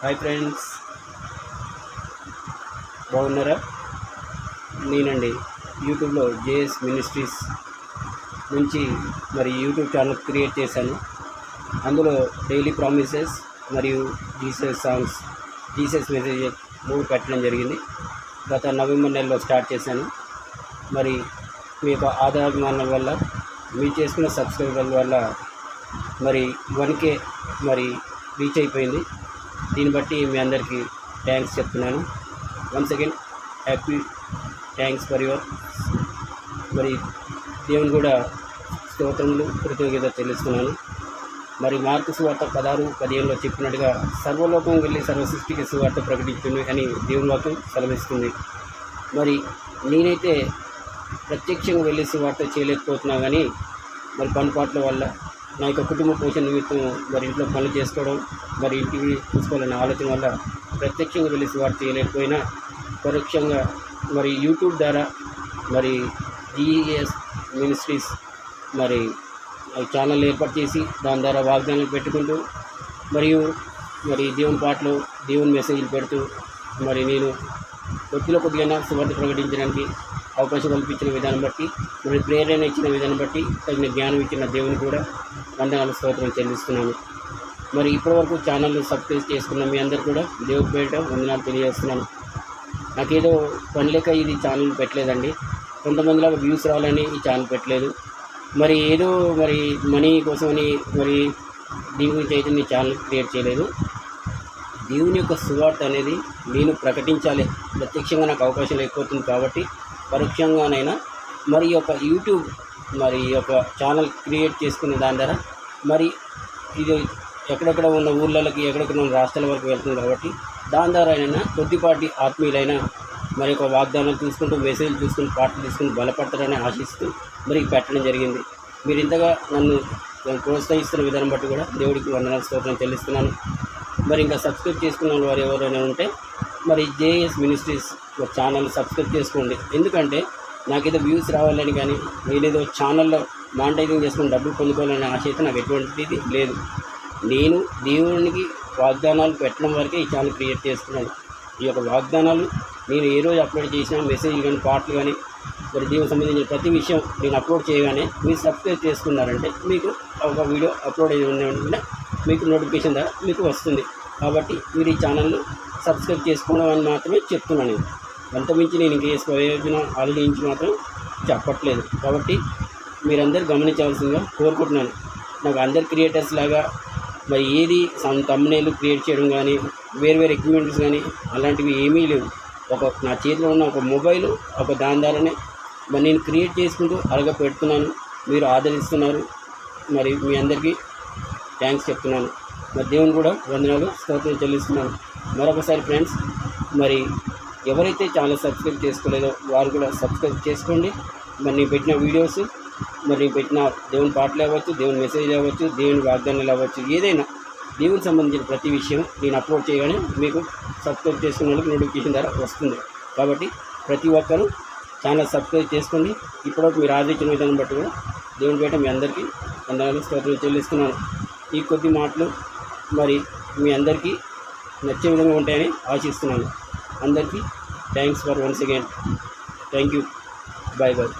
Hi friends, బాగున్నారా? నేనండి యూట్యూబ్లో జేఎస్ మినిస్ట్రీస్ నుంచి యూట్యూబ్ ఛానల్ క్రియేట్ చేశాను. అందులో డైలీ ప్రామిసెస్ మరియు జీసస్ సాంగ్స్, జీసస్ మెసేజెస్ 3 పెట్టడం జరిగింది. గత నవంబర్ నెలలో స్టార్ట్ చేశాను. మీ యొక్క ఆదరాభిమానాల వల్ల, మీరు చేసుకున్న సబ్స్క్రైబర్ల వల్ల 1K రీచ్ అయిపోయింది. దీన్ని బట్టి మీ అందరికీ థ్యాంక్స్ చెప్తున్నాను. Once again happy thanks for your దేవుని కూడా స్తోత్రములు, కృతజ్ఞత తెలుస్తున్నాను. మార్కు సువార్త 16:15లో చెప్పినట్టుగా సర్వలోకం వెళ్ళి సర్వసృష్టికి సువార్త ప్రకటించుంది అని దేవుని వాక్యం సెలవిస్తుంది. నేనైతే ప్రత్యక్షంగా వెళ్ళి సువార్త చేయలేకపోతున్నా కానీ పనిపాట్ల వల్ల, నా యొక్క కుటుంబ పోషణ నిమిత్తం ఇంట్లో పనులు చేసుకోవడం, ఇంటికి చూసుకోవాలనే ఆలోచన వల్ల ప్రత్యక్షంగా వెళ్ళి సువార్త చేయలేకపోయినా పరోక్షంగా యూట్యూబ్ ద్వారా జీఎస్ మినిస్ట్రీస్ ఛానల్ ఏర్పాటు చేసి దాని ద్వారా వాగ్దానాలు పెట్టుకుంటూ దేవుని పాటలు, దేవుని మెసేజ్లు పెడుతూ నేను కొద్దిగా సువార్త ప్రకటించడానికి అవకాశం కల్పించిన విధానం బట్టి, ప్రేరణ ఇచ్చిన విధానం బట్టి, తగిన జ్ఞానం ఇచ్చిన దేవుని కూడా వందనాలు, స్తోత్రం చెల్లిస్తున్నాను. ఇప్పటివరకు ఛానల్ సబ్స్క్రైబ్ చేసుకున్న మీ అందరు కూడా దేవుడి పేరిట వందనాలు తెలియజేస్తున్నాను. నాకేదో పని లేక ఇది ఛానల్ పెట్టలేదండి. కొంతమందిలాగా వ్యూస్ రావాలని ఈ ఛానల్ పెట్టలేదు. ఏదో మనీ కోసమని దీని గురించి అయితే ఈ ఛానల్ క్రియేట్ చేయలేదు. దేవుని యొక్క సువార్త అనేది నేను ప్రకటించాలి. ప్రత్యక్షంగా నాకు అవకాశం లేకపోతుంది కాబట్టి పరోక్షంగానైనా ఈ యొక్క యూట్యూబ్ ఈ యొక్క ఛానల్ క్రియేట్ చేసుకునే దాని ద్వారా ఇది ఎక్కడెక్కడ ఉన్న ఊళ్ళకి, ఎక్కడెక్కడ ఉన్న రాష్ట్రాల వరకు వెళ్తుంది కాబట్టి దాని ద్వారా అయినా కొద్దిపాటి ఆత్మీయులైన ఒక వాగ్దానాలు చూసుకుంటూ, మెసేజ్ చూసుకుంటూ, పాటలు తీసుకుని బలపడతారని ఆశిస్తూ పెట్టడం జరిగింది. మీరు ఇంతగా నన్ను ప్రోత్సహిస్తున్న విధానం బట్టి కూడా దేవుడికి వందనాలు, స్తోత్రం చెల్లిస్తున్నాను. ఇంకా సబ్స్క్రైబ్ చేసుకున్న వారు ఎవరైనా ఉంటే జేఎస్ మినిస్ట్రీస్ ఛానల్ సబ్స్క్రైబ్ చేసుకోండి. ఎందుకంటే నాకేదో వ్యూస్ రావాలని కానీ, నేనేదో ఛానల్లో మానిటైజింగ్ చేసుకుని డబ్బులు పొందుకోవాలనే ఆశ అయితే నాకు ఎటువంటిది లేదు. నేను దేవునికి వాగ్దానాలు పెట్టడం వరకే ఈ ఛానల్ క్రియేట్ చేసుకున్నాను. ఈ యొక్క వాగ్దానాలు నేను ఏ రోజు అప్లోడ్ చేసినా, మెసేజ్లు కానీ, పాటలు కానీ, దేవునికి సంబంధించిన ప్రతి విషయం నేను అప్లోడ్ చేయగానే మీరు సబ్స్క్రైబ్ చేసుకున్నారంటే మీకు ఒక వీడియో అప్లోడ్ అయ్యి ఉంటే మీకు నోటిఫికేషన్ ద్వారా మీకు వస్తుంది. కాబట్టి మీరు ఈ ఛానల్ను సబ్స్క్రైబ్ చేసుకోవడం అని మాత్రమే చెప్తున్నాను. అంతమించి నేను ఇంక ప్రయోజనం ఆలోచించి మాత్రం చెప్పట్లేదు. కాబట్టి మీరందరూ గమనించవలసిందిగా కోరుకుంటున్నాను. నాకు అందరు క్రియేటర్స్ లాగా ఏది తమ్నెయిల్ క్రియేట్ చేయడం కానీ, వేరు ఎక్విప్మెంట్స్ కానీ అలాంటివి ఏమీ లేవు. నా చేతిలో ఉన్న ఒక మొబైల్, ఒక దాని ద్వారానే నేను క్రియేట్ చేసుకుంటూ అలాగే పెడుతున్నాను. మీరు ఆదరిస్తున్నారు. మీ అందరికీ థ్యాంక్స్ చెప్తున్నాను. దేవుని కూడా వందనాలు, స్తోత్రం చెల్లిస్తున్నాను. మరొకసారి ఫ్రెండ్స్, ఎవరైతే ఛానల్ సబ్స్క్రైబ్ చేసుకోలేదో వారు కూడా సబ్స్క్రైబ్ చేసుకోండి. నేను పెట్టిన వీడియోస్, నేను పెట్టిన దేవుని పాటలు అవ్వచ్చు, దేవుని మెసేజ్ అవ్వచ్చు, దేవుని వాగ్దానాలు అవ్వచ్చు, ఏదైనా దేవునికి సంబంధించిన ప్రతి విషయం నేను అప్లోడ్ చేయగానే మీకు సబ్స్క్రైబ్ చేసుకున్న వాళ్ళకి నోటిఫికేషన్ ద్వారా వస్తుంది. కాబట్టి ప్రతి ఒక్కరూ ఛానల్ సబ్స్క్రైబ్ చేసుకోండి. ఇప్పటివరకు మీరు ఆదరించిన విధానం బట్టి కూడా దేవుని పేట మీ అందరికీ వందనాలు, స్తోత్రాలు చెల్లిస్తున్నాను. ఈ కొద్ది మాటలు మీ అందరికీ నచ్చే విధంగా ఉంటాయని ఆశిస్తున్నాను. అందరికీ thanks for once again. Thank you. Bye bye.